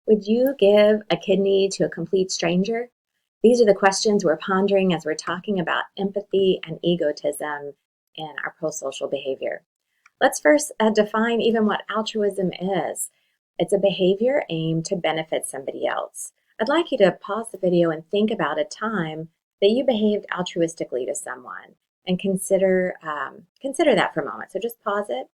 Would you give a kidney to a complete stranger? These are the questions we're pondering as we're talking about empathy and egotism in our pro-social behavior. Let's first define even what altruism is. It's a behavior aimed to benefit somebody else. I'd like you to pause the video and think about a time that you behaved altruistically to someone and consider that for a moment. So just pause it.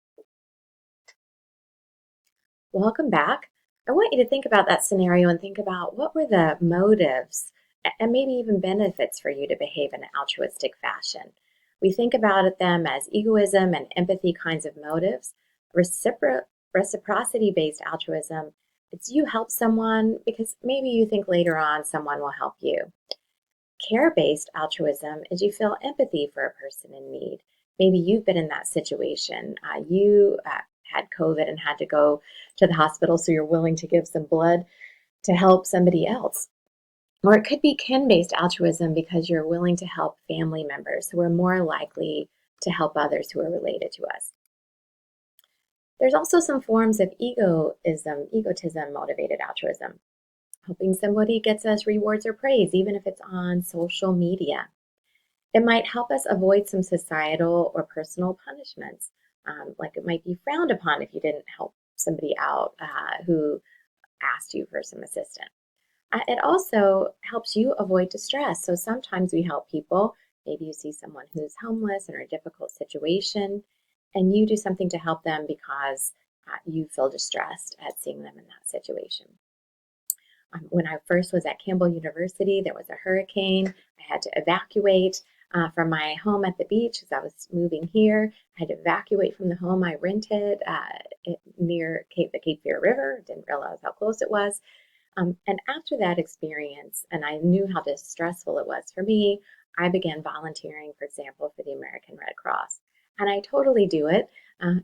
Welcome back. I want you to think about that scenario and think about what were the motives and maybe even benefits for you to behave in an altruistic fashion. We think about them as egoism and empathy kinds of motives. Reciprocity-based altruism, it's you help someone because maybe you think later on someone will help you. Care-based altruism is you feel empathy for a person in need. Maybe you've been in that situation. You had COVID and had to go to the hospital, so you're willing to give some blood to help somebody else. Or it could be kin-based altruism because you're willing to help family members, so we're more likely to help others who are related to us. There's also some forms of egotism-motivated altruism. Helping somebody gets us rewards or praise, even if it's on social media. It might help us avoid some societal or personal punishments, like it might be frowned upon if you didn't help somebody out who asked you for some assistance. It also helps you avoid distress. So sometimes we help people. Maybe you see someone who's homeless or in a difficult situation, and you do something to help them because you feel distressed at seeing them in that situation. When I first was at Campbell University, there was a hurricane. I had to evacuate from my home at the beach as I was moving here. I had to evacuate from the home I rented near the Cape Fear River. Didn't realize how close it was. And after that experience, and I knew how stressful it was for me, I began volunteering, for example, for the American Red Cross. And I totally do it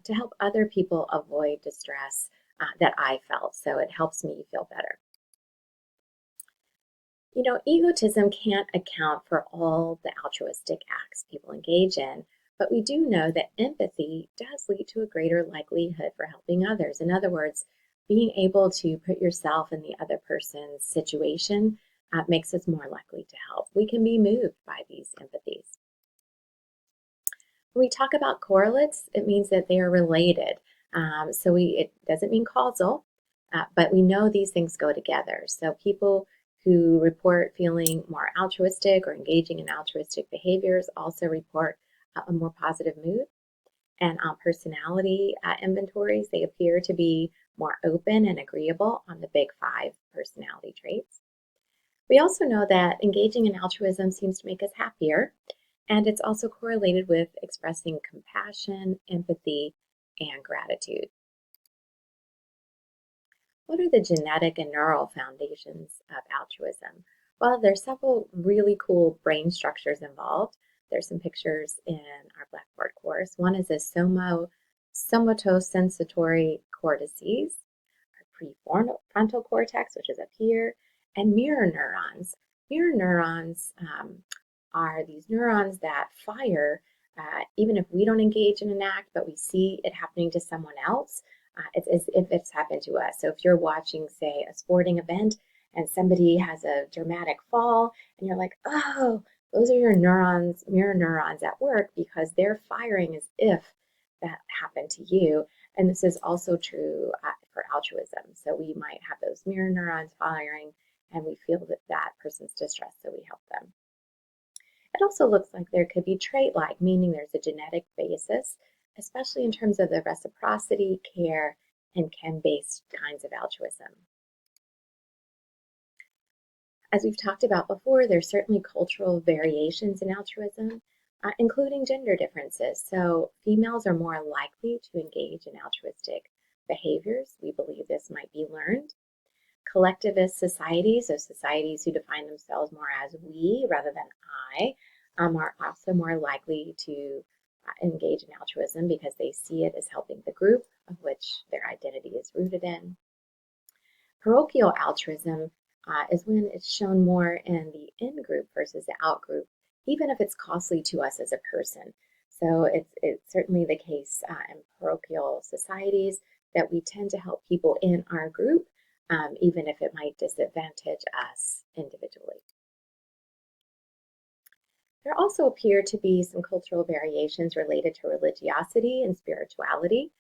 to help other people avoid distress that I felt. So it helps me feel better. You know, egotism can't account for all the altruistic acts people engage in, but we do know that empathy does lead to a greater likelihood for helping others. In other words, being able to put yourself in the other person's situation makes us more likely to help. We can be moved by these empathies. When we talk about correlates, it means that they are related. It doesn't mean causal, but we know these things go together. So people who report feeling more altruistic or engaging in altruistic behaviors also report a more positive mood. And on personality inventories, they appear to be more open and agreeable on the big 5 personality traits. We also know that engaging in altruism seems to make us happier, and it's also correlated with expressing compassion, empathy, and gratitude. What are the genetic and neural foundations of altruism? Well, there's several really cool brain structures involved. There's some pictures in our Blackboard course. One is a somatosensatory cortices, our prefrontal cortex, which is up here, and mirror neurons. Mirror neurons are these neurons that fire even if we don't engage in an act, but we see it happening to someone else. It's as if it's happened to us. So if you're watching, say, a sporting event and somebody has a dramatic fall and you're like, oh, those are your neurons, mirror neurons at work because they're firing as if that happened to you. And this is also true for altruism. So we might have those mirror neurons firing and we feel that that person's distressed, so we help them. It also looks like there could be trait-like, meaning there's a genetic basis, especially in terms of the reciprocity, care, and kin-based kinds of altruism. As we've talked about before, there's certainly cultural variations in altruism, including gender differences. So females are more likely to engage in altruistic behaviors. We believe this might be learned. Collectivist societies, so societies who define themselves more as we rather than I, are also more likely to engage in altruism because they see it as helping the group of which their identity is rooted in. Parochial altruism is when it's shown more in the in-group versus the out-group, even if it's costly to us as a person. So it's certainly the case in parochial societies that we tend to help people in our group even if it might disadvantage us individually. There also appear to be some cultural variations related to religiosity and spirituality.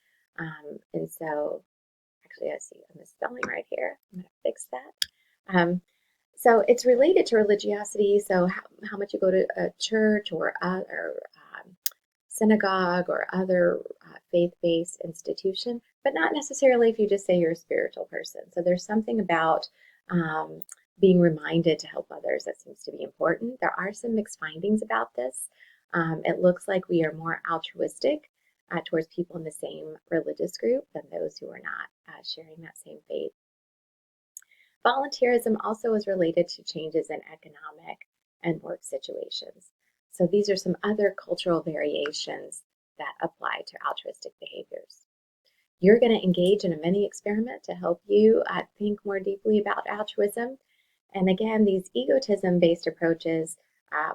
And so, actually, I see a misspelling right here. I'm going to fix that. So it's related to religiosity. So how much you go to a church or synagogue or other faith-based institution, but not necessarily if you just say you're a spiritual person. So there's something about being reminded to help others that seems to be important. There are some mixed findings about this. It looks like we are more altruistic towards people in the same religious group than those who are not sharing that same faith. Volunteerism also is related to changes in economic and work situations. So these are some other cultural variations that apply to altruistic behaviors. You're going to engage in a mini experiment to help you think more deeply about altruism. And again, these egotism-based approaches,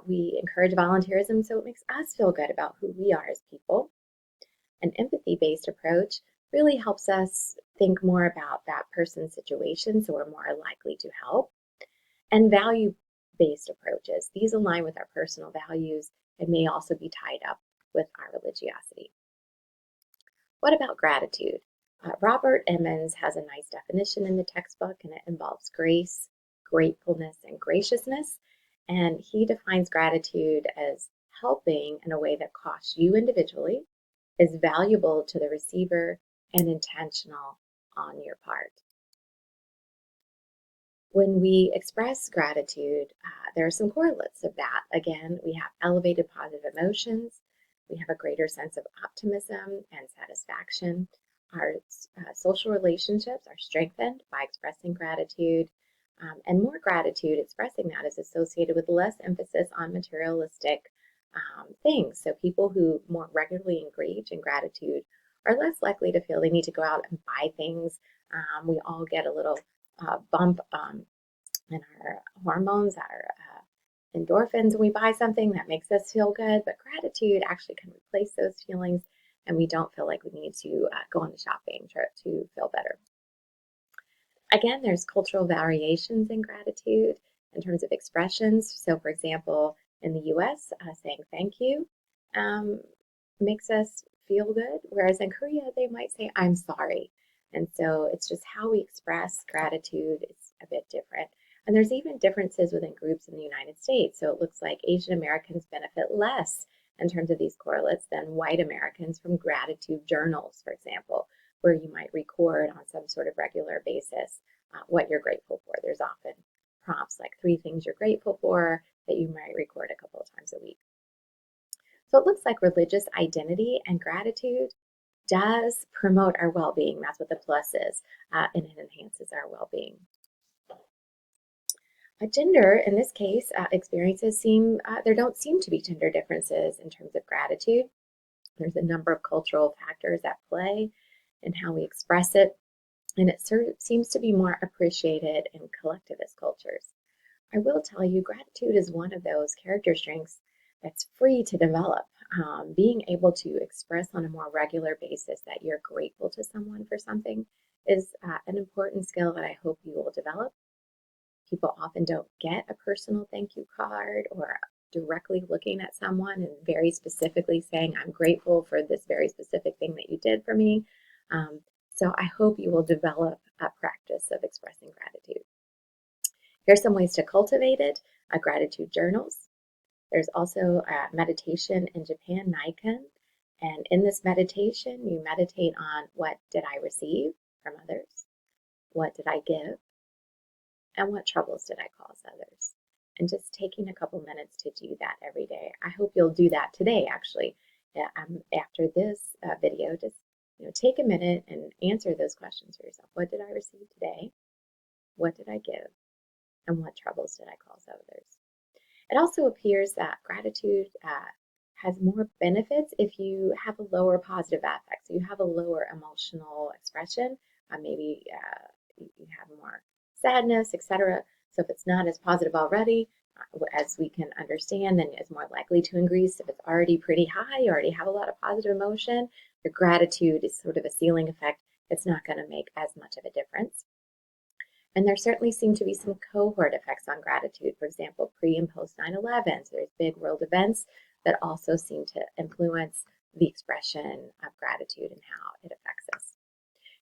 we encourage volunteerism so it makes us feel good about who we are as people. An empathy-based approach really helps us think more about that person's situation so we're more likely to help. And value-based approaches, these align with our personal values and may also be tied up with our religiosity. What about gratitude? Robert Emmons has a nice definition in the textbook, and it involves grace, gratefulness, and graciousness. And he defines gratitude as helping in a way that costs you individually, is valuable to the receiver, and intentional on your part. When we express gratitude, there are some correlates of that. Again, we have elevated positive emotions. We have a greater sense of optimism and satisfaction. Our social relationships are strengthened by expressing gratitude. And more gratitude, expressing that, is associated with less emphasis on materialistic things. So people who more regularly engage in gratitude are less likely to feel they need to go out and buy things. We all get a little bump in our hormones, our endorphins, when we buy something that makes us feel good. But gratitude actually can replace those feelings, and we don't feel like we need to go on the shopping trip to feel better. Again, there's cultural variations in gratitude in terms of expressions. So, for example, in the US, saying thank you makes us feel good, whereas in Korea, they might say, I'm sorry. And so it's just how we express gratitude is a bit different. And there's even differences within groups in the United States. So it looks like Asian Americans benefit less in terms of these correlates than white Americans from gratitude journals, for example, where you might record on some sort of regular basis what you're grateful for. There's often prompts like 3 things you're grateful for that you might record a couple of times a week. So it looks like religious identity and gratitude does promote our well-being. That's what the plus is, and it enhances our well-being. Gender, in this case, experiences there don't seem to be gender differences in terms of gratitude. There's a number of cultural factors at play in how we express it, and it seems to be more appreciated in collectivist cultures. I will tell you, gratitude is one of those character strengths that's free to develop. Being able to express on a more regular basis that you're grateful to someone for something is an important skill that I hope you will develop. People often don't get a personal thank you card or directly looking at someone and very specifically saying, I'm grateful for this very specific thing that you did for me. So I hope you will develop a practice of expressing gratitude. Here's some ways to cultivate it. Gratitude journals. There's also meditation in Japan, Naiken. And in this meditation, you meditate on what did I receive from others? What did I give? And what troubles did I cause others? And just taking a couple minutes to do that every day. I hope you'll do that today, actually. After this video, just take a minute and answer those questions for yourself. What did I receive today? What did I give? And what troubles did I cause others? It also appears that gratitude has more benefits if you have a lower positive affect. So you have a lower emotional expression. Maybe you have more sadness, etc. So if it's not as positive already, as we can understand, then it's more likely to increase. If it's already pretty high, you already have a lot of positive emotion, your gratitude is sort of a ceiling effect. It's not going to make as much of a difference. And there certainly seem to be some cohort effects on gratitude. For example, pre and post 9/11. So there's big world events that also seem to influence the expression of gratitude and how it affects us.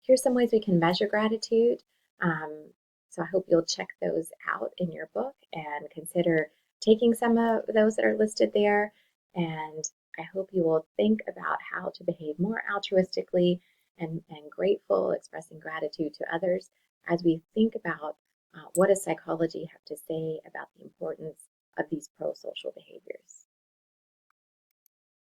Here's some ways we can measure gratitude. Um, so I hope you'll check those out in your book and consider taking some of those that are listed there. And I hope you will think about how to behave more altruistically and grateful, expressing gratitude to others as we think about what does psychology have to say about the importance of these pro-social behaviors.